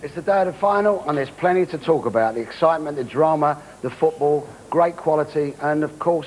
It's the day of the final, and there's plenty to talk about. The excitement, the drama, the football, great quality, and of course,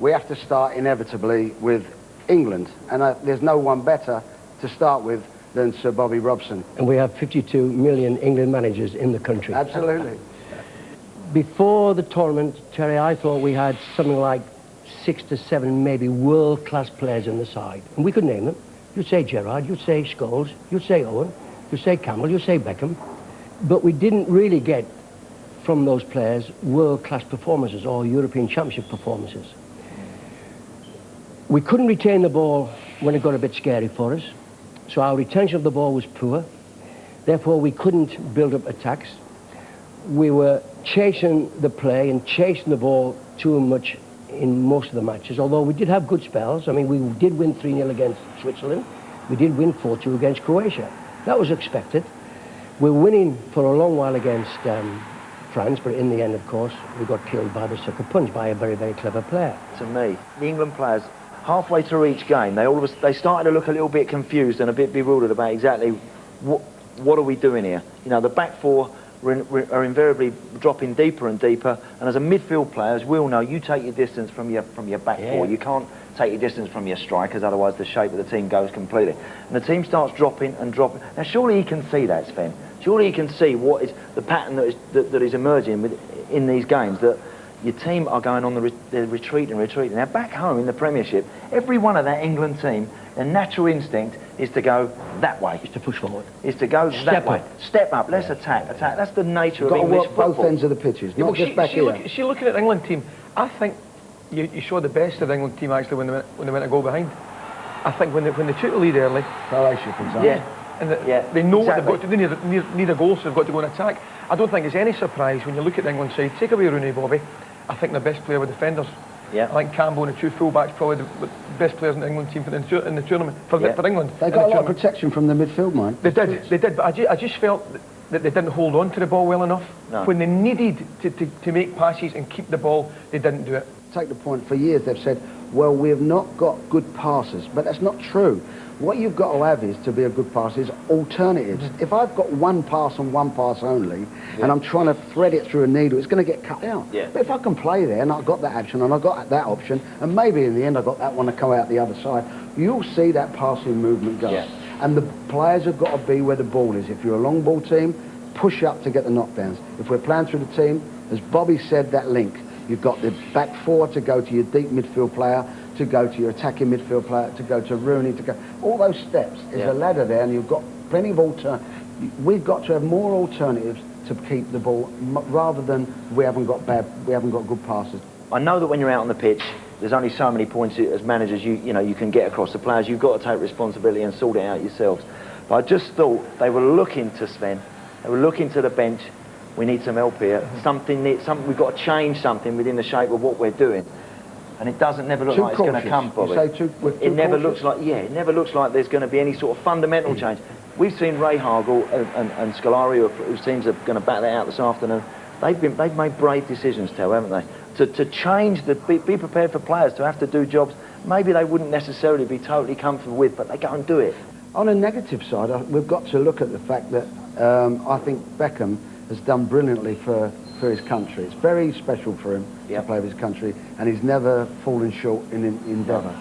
we have to start inevitably with England. And there's no one better to start with than Sir Bobby Robson. And we have 52 million England managers in the country. Absolutely. Before the tournament, Terry, I thought we had something like 6 to 7 maybe world-class players in the side. And we could name them. You'd say Gerrard, you'd say Scholes, you'd say Owen, you'd say Campbell, you'd say Beckham. But we didn't really get from those players world-class performances or European Championship performances. We couldn't retain the ball when it got a bit scary for us. So our retention of the ball was poor. Therefore, we couldn't build up attacks. We were chasing the play and chasing the ball too much in most of the matches, although we did have good spells. I mean, we did win 3-0 against Switzerland. We did win 4-2 against Croatia. That was expected. We were winning for a long while against France, but in the end, of course, we got killed by the sucker punch by a very, very clever player. To me, the England players, halfway through each game, they started to look a little bit confused and a bit bewildered about exactly what are we doing here. You know, the back four are invariably dropping deeper and deeper, and as a midfield player, as we all know, you take your distance from your back four. You can't take your distance from your strikers, otherwise the shape of the team goes completely. And the team starts dropping and dropping. Now, surely he can see that, Sven. Surely he can see what is the pattern that is emerging in these games, that your team are going on they're retreating. Now, back home in the Premiership, every one of that England team, their natural instinct is to go that way. Is to push forward. Is to go that way. Step up. Let's attack. That's the nature of English football. Both ends of the pitches, not just back here. Looking at the England team, I think you saw the best of the England team actually when they went a goal behind. I think when they took the lead early. Croatia, for example. Yeah. And they know what they've got to do. They need a goal, so they've got to go and attack. I don't think it's any surprise when you look at the England side. Take away Rooney, Bobby. I think the best player with defenders. Yeah. I think Campbell and the two full-backs probably the best players in the England team in the tournament for England. They got a lot of protection from the midfield, man. They did, but I just felt that they didn't hold on to the ball well enough. No. When they needed to make passes and keep the ball, they didn't do it. Take the point, for years they've said, well, we have not got good passes, but that's not true. What you've got to have is, to be a good passer, is alternatives. If I've got one pass and one pass only, and I'm trying to thread it through a needle, it's going to get cut out. But if I can play there, and I've got that action, and I've got that option, and maybe in the end I've got that one to come out the other side, you'll see that passing movement go. And the players have got to be where the ball is. If you're a long ball team, push up to get the knockdowns. If we're playing through the team, as Bobby said, that link. You've got the back four to go to your deep midfield player, to go to your attacking midfield player, to go to Rooney, to go... All those steps is a ladder there, and you've got plenty of alternatives. We've got to have more alternatives to keep the ball, rather than we haven't got good passes. I know that when you're out on the pitch, there's only so many points as managers you can get across the players. You've got to take responsibility and sort it out yourselves. But I just thought they were looking to Sven. They were looking to the bench. We need some help here. We've got to change something within the shape of what we're doing. And it never look like it's going to come, Bobby. It never looks like there's going to be any sort of fundamental change. We've seen Ray Hargle and Scolari, whose teams are going to back that out this afternoon. They've made brave decisions, haven't they? To change be prepared for players to have to do jobs maybe they wouldn't necessarily be totally comfortable with, but they go and do it. On a negative side, we've got to look at the fact that I think Beckham has done brilliantly for his country. It's very special for him to play with his country, and he's never fallen short in endeavour.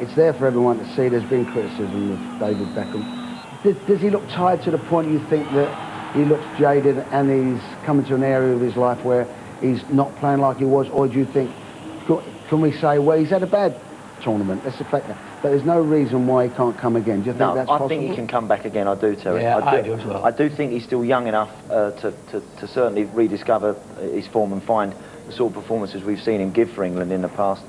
It's there for everyone to see. There's been criticism of David Beckham. Does he look tired to the point you think that he looks jaded and he's coming to an area of his life where he's not playing like he was, or do you think, can we say, well, he's had a bad tournament, let's affect that, but there's no reason why he can't come again? Do you think that's possible? I think he can come back again, I do, Terry. Yeah, I do as well. I do think he's still young enough to certainly rediscover his form and find the sort of performances we've seen him give for England in the past.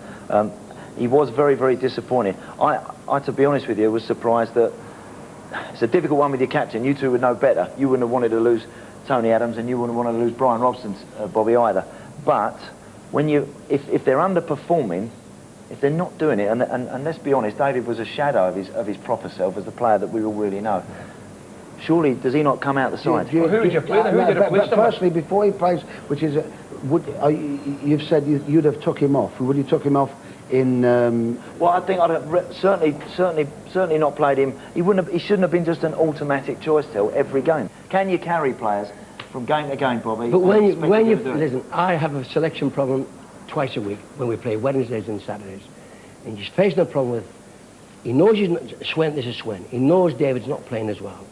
He was very, very disappointed. I, to be honest with you, was surprised that it's a difficult one with your captain. You two would know better. You wouldn't have wanted to lose Tony Adams, and you wouldn't want to lose Brian Robson, Bobby, either. But if they're underperforming, if they're not doing it, and let's be honest, David was a shadow of his proper self as the player that we all really know. Surely, does he not come out the side? Who would you play? Who would you replace him? Firstly, before he plays, which is, you've said you'd have took him off. Would you took him off in... Well, I think I'd have certainly not played him. He shouldn't have been just an automatic choice till every game. Can you carry players from game to game, Bobby? But when you listen, I have a selection problem twice a week when we play Wednesdays and Saturdays, and he's facing a problem with. He knows he's not, Swen. This is Swen. He knows David's not playing as well.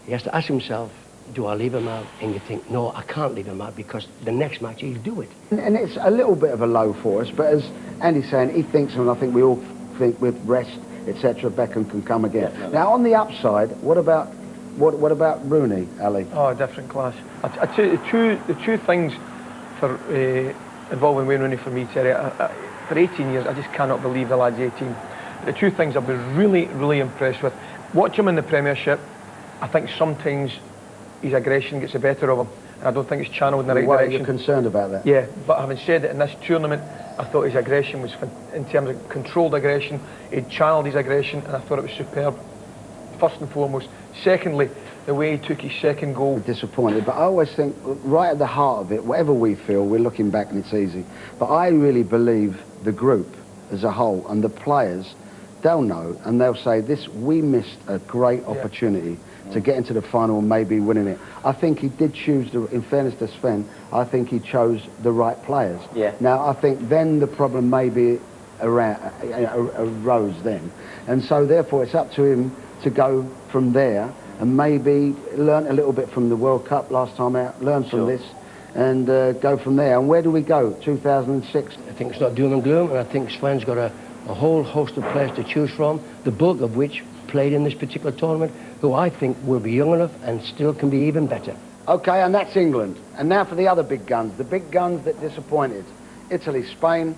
He has to ask himself, do I leave him out? And you think, no, I can't leave him out because the next match he'll do it. And it's a little bit of a low for us, but as Andy's saying, he thinks, and I think we all think with rest, etc., Beckham can come again. Yeah, no. Now, on the upside, what about Rooney, Ali? Oh, different class. I tell you, the two things for involving Wayne Rooney for me, Terry, for 18 years, I just cannot believe the lad's 18. The two things I've been really, really impressed with. Watch him in the Premiership. I think sometimes his aggression gets the better of him, and I don't think it's channeled in the right direction. You're concerned about that? Yeah, but having said that, in this tournament, I thought his aggression was, in terms of controlled aggression, he'd channeled his aggression, and I thought it was superb, first and foremost. Secondly, the way he took his second goal. Disappointed, but I always think, right at the heart of it, whatever we feel, we're looking back and it's easy. But I really believe the group as a whole and the players, they'll know and they'll say, we missed a great opportunity to get into the final and maybe winning it. I think he did choose, in fairness to Sven, I think he chose the right players. Yeah. Now, I think then the problem maybe arose then. And so, therefore, it's up to him to go from there and maybe learn a little bit from the World Cup last time out, learn from this, and go from there. And where do we go? 2006? I think it's not doom and gloom, and I think Sven's got a whole host of players to choose from, the bulk of which played in this particular tournament, who I think will be young enough and still can be even better. Okay, and that's England. And now for the other big guns, the big guns that disappointed. Italy, Spain,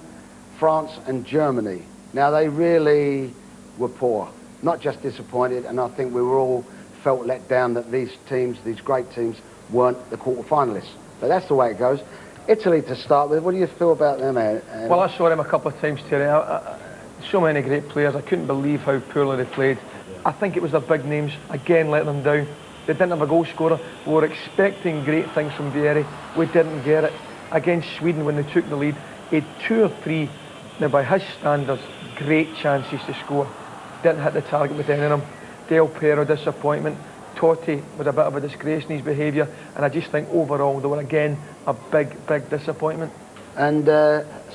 France and Germany. Now they really were poor, not just disappointed, and I think we were all felt let down that these teams, these great teams, weren't the quarter-finalists. But that's the way it goes. Italy to start with, what do you feel about them, Ed? Well, I saw them a couple of times, Terry. So many great players, I couldn't believe how poorly they played. I think it was the big names, again, let them down. They didn't have a goal scorer. We were expecting great things from Vieri. We didn't get it. Against Sweden, when they took the lead, he had 2 or 3, now by his standards, great chances to score. Didn't hit the target with any of them. Del Piero, disappointment. Totti was a bit of a disgrace in his behaviour, and I just think overall they were again a big disappointment. And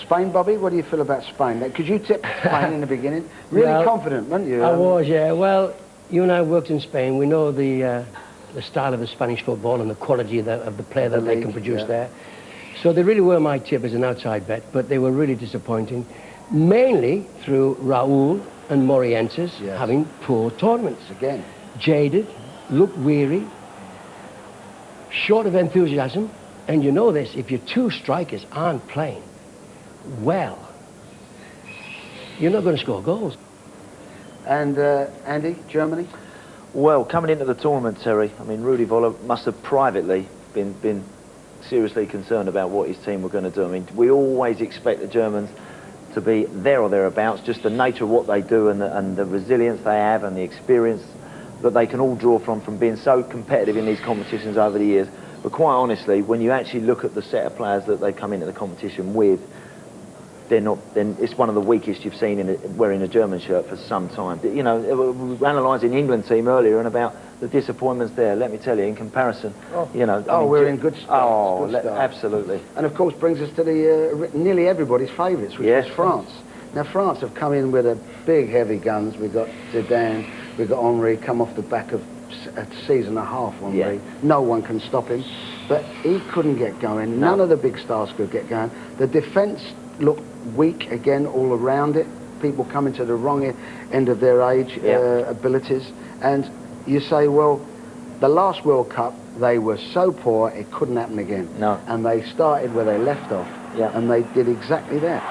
Spain, Bobby, what do you feel about Spain? Because you tipped Spain in the beginning, really confident, weren't you? I was, yeah. Well, you and I worked in Spain. We know the style of the Spanish football and the quality of the player that they can produce there. So they really were my tip as an outside bet, but they were really disappointing, mainly through Raúl and Morientes having poor tournaments. Again. Jaded, looked weary, short of enthusiasm, and you know this, if your 2 strikers aren't playing well, you're not going to score goals. And Andy, Germany? Well, coming into the tournament, Terry, I mean, Rudi Völler must have privately been seriously concerned about what his team were going to do. I mean, we always expect the Germans to be there or thereabouts, just the nature of what they do and the resilience they have and the experience that they can all draw from being so competitive in these competitions over the years. But quite honestly, when you actually look at the set of players that they come into the competition with, then it's one of the weakest you've seen wearing a German shirt for some time. You know, we were analysing the England team earlier and about the disappointments there. Let me tell you, in comparison, you know... I mean, we're in good start. Absolutely. And of course brings us to the nearly everybody's favourites, which is France. Now France have come in with a big heavy guns. We've got Zidane, we've got Henry, come off the back of a season and a half, Henry. Yeah. No one can stop him. But he couldn't get going. None of the big stars could get going. The defence looked weak again all around it. People coming to the wrong end of their age abilities. And you say, well, the last World Cup, they were so poor, it couldn't happen again. No. And they started where they left off. Yeah. And they did exactly that.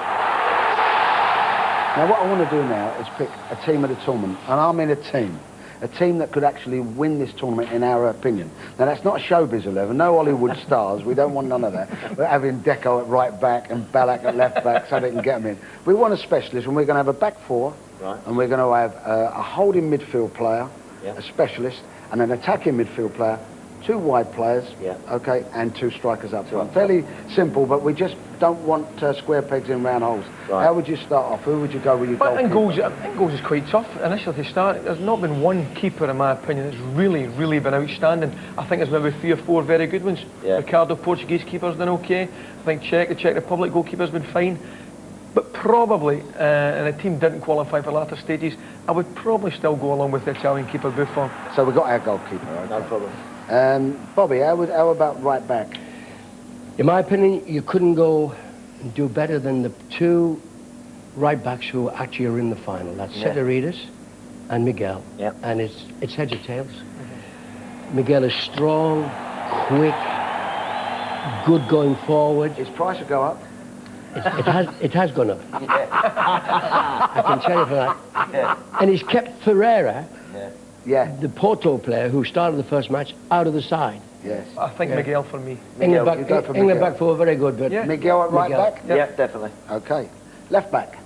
Now, what I want to do now is pick a team of the tournament. And I mean a team that could actually win this tournament in our opinion. Now that's not a showbiz 11, no Hollywood stars, we don't want none of that. We're having Deco at right back and Ballack at left back so they can get them in. We want a specialist, and we're going to have a back 4, and we're going to have a holding midfield player, a specialist, and an attacking midfield player, 2 wide players, Yeah. okay, and 2 strikers up front. up Fairly simple, but we just don't want square pegs in round holes. Right. How would you start off? Who would you go with your But goalkeeper? I think goals is quite tough initially to start. There's not been one keeper, in my opinion, that's really been outstanding. I think there's maybe 3 or 4 very good ones. Yeah. Ricardo, Portuguese keeper's done okay. I think the Czech Republic goalkeeper's been fine. But probably, and the team didn't qualify for latter stages, I would probably still go along with the Italian keeper Buffon. So we've got our goalkeeper, okay. No problem. Bobby, how about right back? In my opinion, you couldn't go and do better than the 2 right backs who actually are in the final. That's Yeah. Seterides and Miguel. Yeah. And it's heads or tails. Miguel is strong, quick, good going forward. His price will go up. It has gone up. I can tell you for that. Yeah. And he's kept Ferreira, Yeah, the Porto player who started the first match, out of the side. yes. I think Miguel for me. England you go for England Miguel. back 4 very good, but Yeah. Miguel at right Miguel. back? Yeah, definitely. Okay. Left back?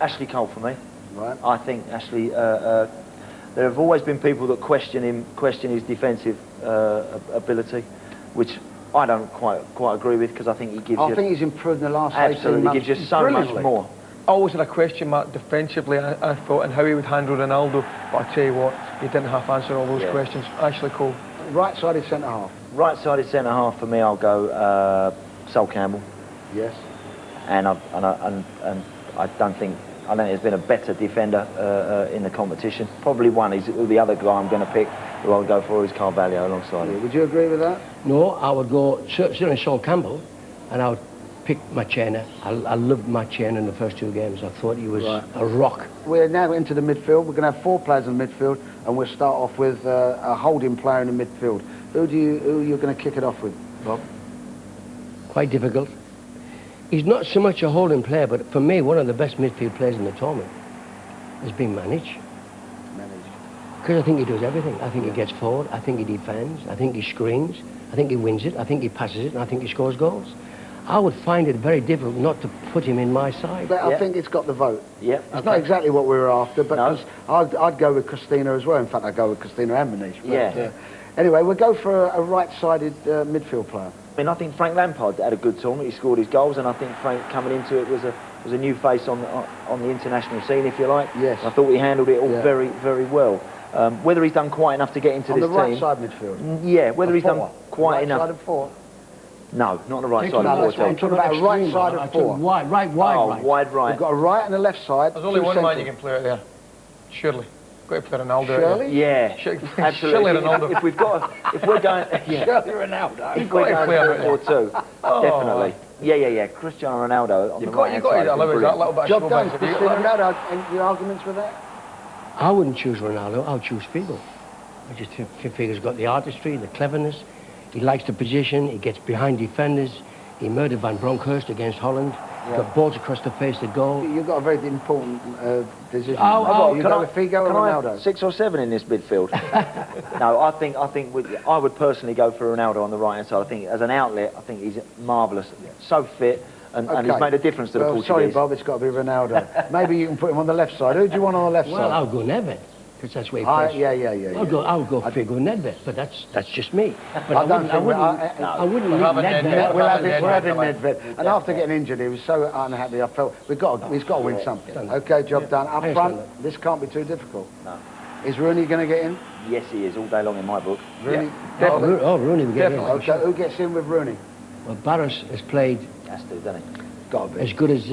Ashley Cole for me. Right. I think Ashley. There have always been people that question his defensive ability, which I don't quite agree with, because I think he gives I you think he's improved in the last 18 absolutely months. gives you so much brilliantly. more. I always had a question mark defensively, I thought, and how he would handle Ronaldo. But I tell you what, he didn't half answer all those Yeah. questions. Ashley Cole. Right-sided centre-half? Right-sided centre half for me, I'll go Sol Campbell, Yes. and I don't think there's been a better defender in the competition. Probably one is the other guy I'm going to pick, who I'll go for, is Carvalho alongside Yeah, him. would you agree with that? no, I would go certainly Sol Campbell, and I would pick Machena. I loved Machena in the first 2 games. I thought he was Right. a rock. We're now into the midfield. We're going to have 4 players in the midfield, and we'll start off with a holding player in the midfield. Who are you going to kick it off with, Bob? Quite difficult. He's not so much a holding player, but for me, one of the best midfield players in the tournament has been Manic. Because I think he does everything. I think he gets forward, I think he defends, I think he screens, I think he wins it, I think he passes it, and I think he scores goals. I would find it very difficult not to put him in my side. But I Yeah. think it's got the vote. Yeah, It's not exactly what we were after, but No. 'cause I'd go with Christina as well. In fact, I'd go with Christina and Manish. But, Yeah. Anyway, we'll go for a right-sided midfield player. I mean, I think Frank Lampard had a good tournament. He scored his goals, and I think Frank coming into it was a new face on the international scene, if you like. Yes. I thought he handled it all Yeah. very well. Whether he's done quite enough to get into On this the right team, side midfield. yeah. Whether he's done Four. quite right enough, Side of 4. no, not the right You're side talking of that's four. what I'm talking about, a right side of I took 4. Wide, right. Wide right. We've got a right and a left side. There's only two one man centres. you can play out there. Surely. Got to play Ronaldo out there. Shirley? Yeah, Surely absolutely. Ronaldo. If we're going, yeah, Shirley Ronaldo. if we're got to going play him to 4-2, definitely. Yeah. Cristiano Ronaldo on You've the got right-hand to side. allow us that little bit of Job done. showmanship. Christina Ronaldo. Any arguments with that? I wouldn't choose Ronaldo, I would choose Figo. I just think Figo's got the artistry, the cleverness. He likes the position, he gets behind defenders. He murdered Van Bronckhorst against Holland. Got balls across the face to goal. You've got a very important decision. Oh, you Can go I- with Figo or can I Ronaldo? have 6 or 7 in this midfield? No, I think I would personally go for Ronaldo on the right hand side. I think as an outlet, I think he's marvellous, so fit, and he's Okay. made a difference to the Well, Portuguese. sorry, Bob, it's got to be Ronaldo. Maybe you can put him on the left side. Who do you want on the left Well, side? I'll go Nedved, because that's where he plays. Yeah. I'll go Figo Nedved, but that's just me. But I don't think I wouldn't leave have a Nedved. Nedved. We'll have Nedved. Nedved. And after getting injured, he was so unhappy. I felt he's got to win something. Done. Okay, job done. Up I front, understand this can't be too difficult. No. Is Rooney going to get in? Yes, he is all day long in my book. Rooney? definitely. Oh, Rooney will get in. Definitely. Okay, who gets in with Rooney? Well, Barros has played Has to, doesn't he? Got to as be. good as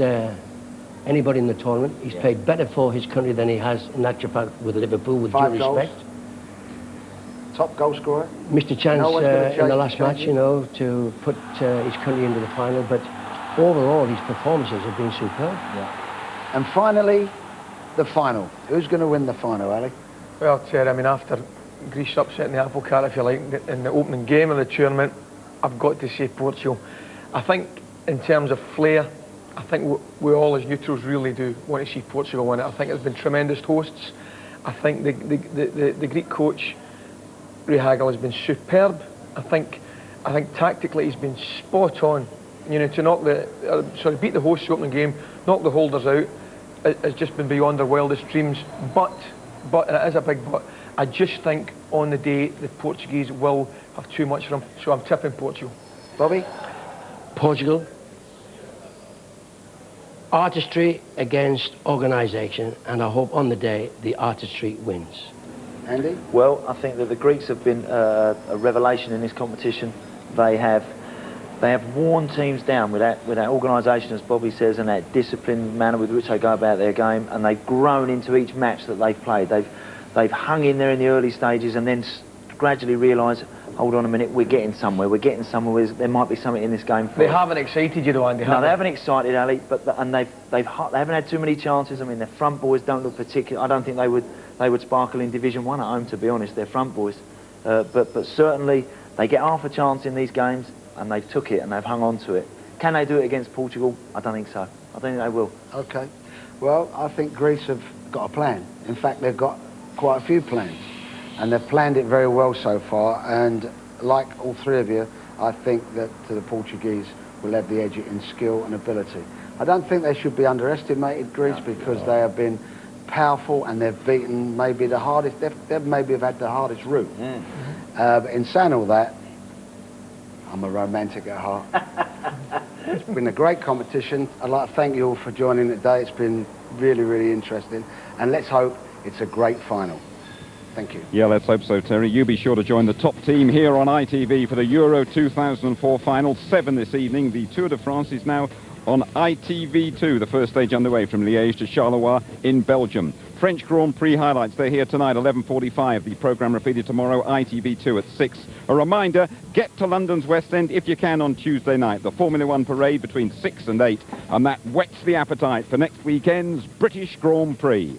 anybody in the tournament. He's played better for his country than he has in actual fact with Liverpool, with 5 due goals. respect. Top goal scorer? Missed a chance No one's gonna in the change- last match, change you know, to put his country into the final, but overall his performances have been superb. And finally, the final. Who's going to win the final, Ali? Well, Terry, I mean, after Greece upsetting the apple cart, if you like, in the opening game of the tournament, I've got to say Portugal. I think, in terms of flair, I think we all as neutrals really do want to see Portugal win it. I think it's been tremendous hosts. I think the Greek coach, Rehagel, has been superb. I think tactically he's been spot on. You know, to knock beat the hosts opening game, knock the holders out, has just been beyond their wildest dreams. But, and it is a big but, I just think on the day the Portuguese will have too much for them. So I'm tipping Portugal. Bobby? Portugal. Artistry against organisation, and I hope on the day the artistry wins. Andy? Well, I think that the Greeks have been a revelation in this competition. They have worn teams down with that organisation, as Bobby says, and that disciplined manner with which they go about their game, and they've grown into each match that they've played. They've hung in there in the early stages and then gradually realised, hold on a minute, we're getting somewhere. There might be something in this game for They us. haven't excited you though, Andy, No, they haven't excited, Ali, and they haven't had too many chances. I mean, their front boys don't look particular. I don't think they would sparkle in Division 1 at home, to be honest, their front boys. But certainly they get half a chance in these games, and they've took it and they've hung on to it. Can they do it against Portugal? I don't think so. I don't think they will. Okay. Well, I think Greece have got a plan. In fact, they've got quite a few plans, and they've planned it very well so far, and like all three of you, I think that the Portuguese will have the edge in skill and ability. I don't think they should be underestimated, Greece, because they have been powerful and they've beaten maybe the hardest, they've maybe have had the hardest route. But in saying all that, I'm a romantic at heart. It's been a great competition. I'd like to thank you all for joining today. It's been really, really interesting, and let's hope it's a great final. Thank you. Yeah, let's hope so, Terry. You be sure to join the top team here on ITV for the Euro 2004 final. 7 this evening. The Tour de France is now on ITV2. The first stage underway from Liège to Charleroi in Belgium. French Grand Prix highlights, they're here tonight, 11:45. The programme repeated tomorrow, ITV2 at 6. A reminder, get to London's West End if you can on Tuesday night. The Formula 1 parade between 6 and 8. And that whets the appetite for next weekend's British Grand Prix.